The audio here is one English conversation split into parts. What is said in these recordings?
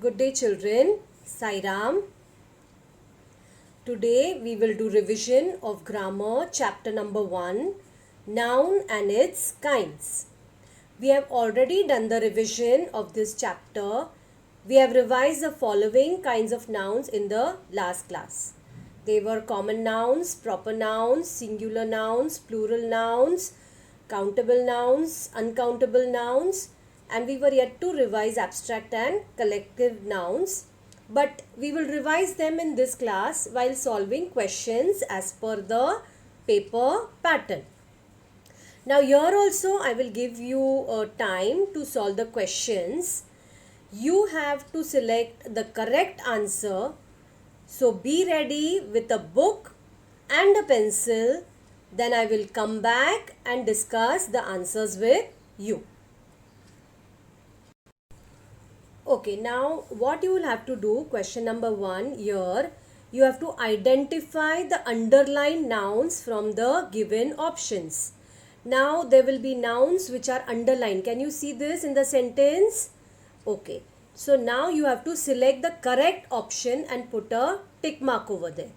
Good day children, Sairam. Today we will do revision of grammar chapter number 1, noun and its kinds. We have already done the revision of this chapter. We have revised the following kinds of nouns in the last class. They were common nouns, proper nouns, singular nouns, plural nouns, countable nouns, uncountable nouns, and we were yet to revise abstract and collective nouns. But we will revise them in this class while solving questions as per the paper pattern. Now here also I will give you time to solve the questions. You have to select the correct answer. So be ready with a book and a pencil. Then I will come back and discuss the answers with you. Okay, now what you will have to do, question number 1 here, you have to identify the underlined nouns from the given options. Now there will be nouns which are underlined. Can you see this in the sentence? Okay, so now you have to select the correct option and put a tick mark over there.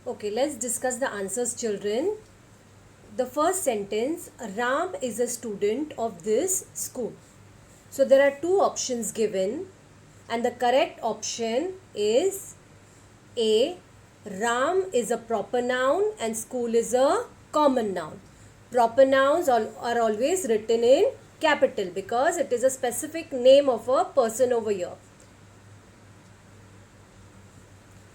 Okay, let's discuss the answers, children. The first sentence, Ram is a student of this school. So there are two options given, and the correct option is A. Ram is a proper noun and school is a common noun. Proper nouns are always written in capital because it is a specific name of a person over here.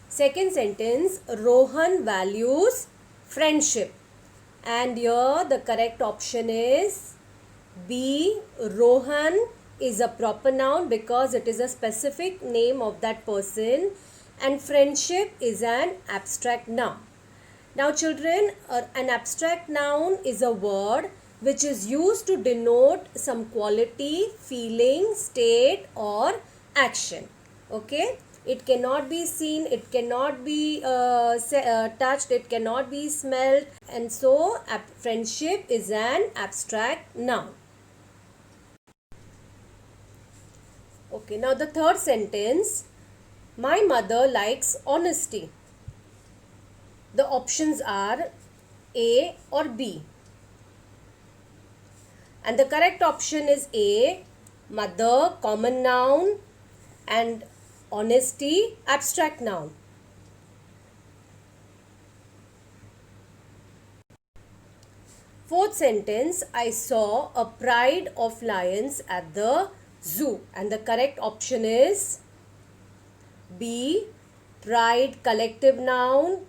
Second sentence, Rohan values friendship. And here the correct option is B. Rohan is a proper noun because it is a specific name of that person, and friendship is an abstract noun. Now children, an abstract noun is a word which is used to denote some quality, feeling, state or action. Okay? It cannot be seen, it cannot be touched, it cannot be smelled, and so friendship is an abstract noun. Okay, now the third sentence, my mother likes honesty. The options are A or B. And the correct option is A, mother, common noun, and honesty, abstract noun. Fourth sentence, I saw a pride of lions at the zoo. And the correct option is B, pride, collective noun,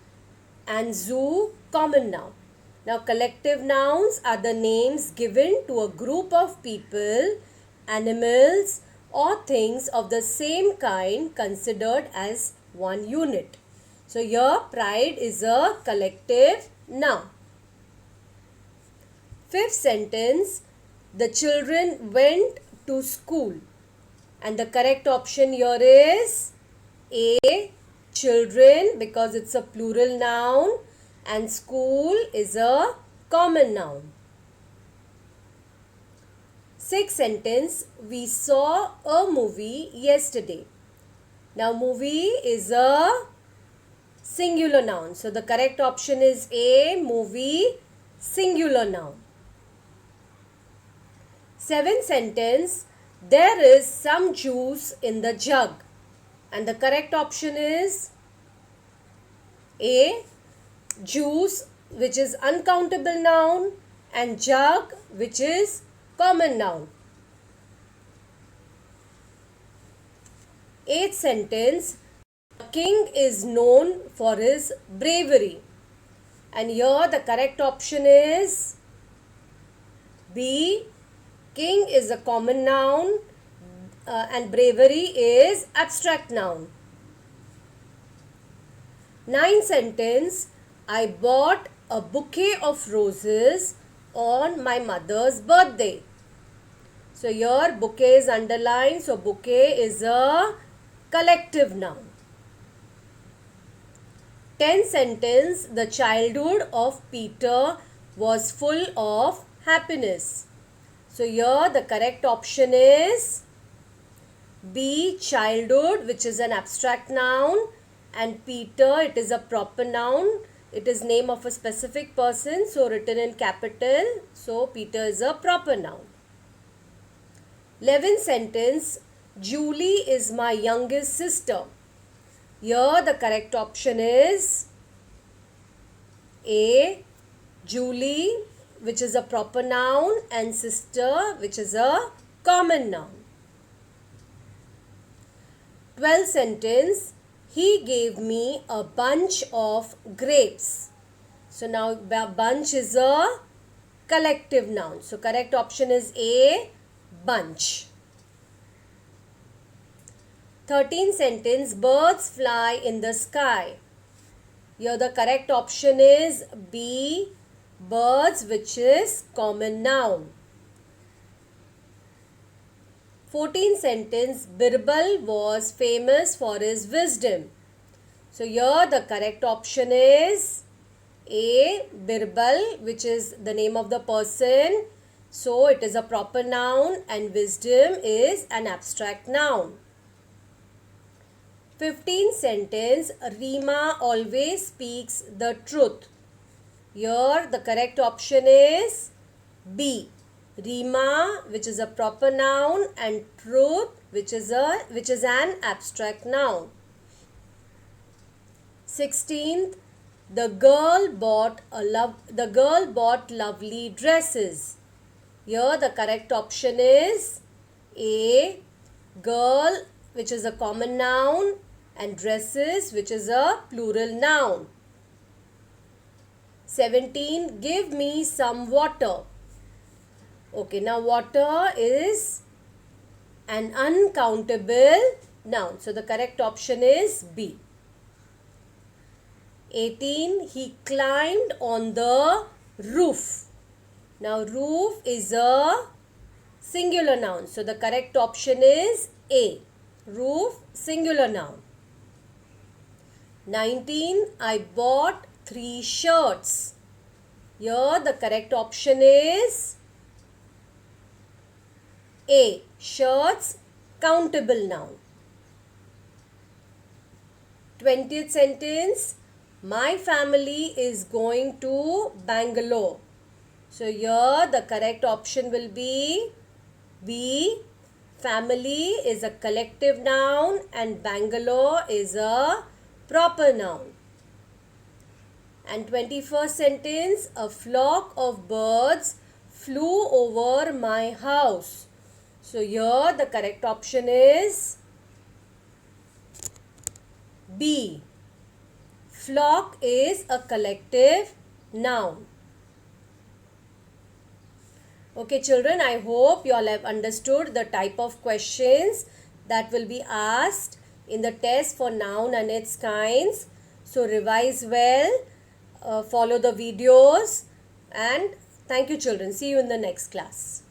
and zoo, common noun. Now, collective nouns are the names given to a group of people, animals, or things of the same kind considered as one unit. So, here pride is a collective noun. Fifth sentence, the children went to school. And the correct option here is A, children, because it's a plural noun, and school is a common noun. Sixth sentence, we saw a movie yesterday. Now movie is a singular noun. So the correct option is A, movie, singular noun. Seventh sentence, there is some juice in the jug. And the correct option is A, juice, which is uncountable noun, and jug, which is common noun. Eighth sentence, the king is known for his bravery. And here the correct option is B, king is a common noun and bravery is abstract noun. Ninth sentence, I bought a bouquet of roses on my mother's birthday. So here bouquet is underlined, so bouquet is a collective noun. 10th sentence, the childhood of Peter was full of happiness. So here the correct option is B, childhood, which is an abstract noun, and Peter, it is a proper noun. It is name of a specific person, so written in capital. So Peter is a proper noun. 11th sentence, Julie is my youngest sister. Here the correct option is A, Julie, which is a proper noun, and sister, which is a common noun. 12th sentence, he gave me a bunch of grapes. So now bunch is a collective noun. So correct option is A, bunch. 13th sentence, birds fly in the sky. Here the correct option is B, birds, which is common noun. 14th sentence, Birbal was famous for his wisdom. So here the correct option is A, Birbal, which is the name of the person. So it is a proper noun and wisdom is an abstract noun. 15th sentence, Rima always speaks the truth. Here the correct option is B. Rima, which is a proper noun, and truth, which is an abstract noun. 16th, the girl bought lovely dresses. Here the correct option is A. Girl, which is a common noun, and dresses, which is a plural noun. 17. Give me some water. Okay, now water is an uncountable noun. So the correct option is B. 18. He climbed on the roof. Now roof is a singular noun. So the correct option is A. Roof, singular noun. 19. I bought 3 shirts. Here the correct option is A. Shirts, countable noun. 20th sentence, my family is going to Bangalore. So here the correct option will be B. Family is a collective noun and Bangalore is a proper noun. And 21st sentence, a flock of birds flew over my house. So here the correct option is B. Flock is a collective noun. Okay children, I hope you all have understood the type of questions that will be asked in the test for noun and its kinds. So revise well, follow the videos, and thank you children. See you in the next class.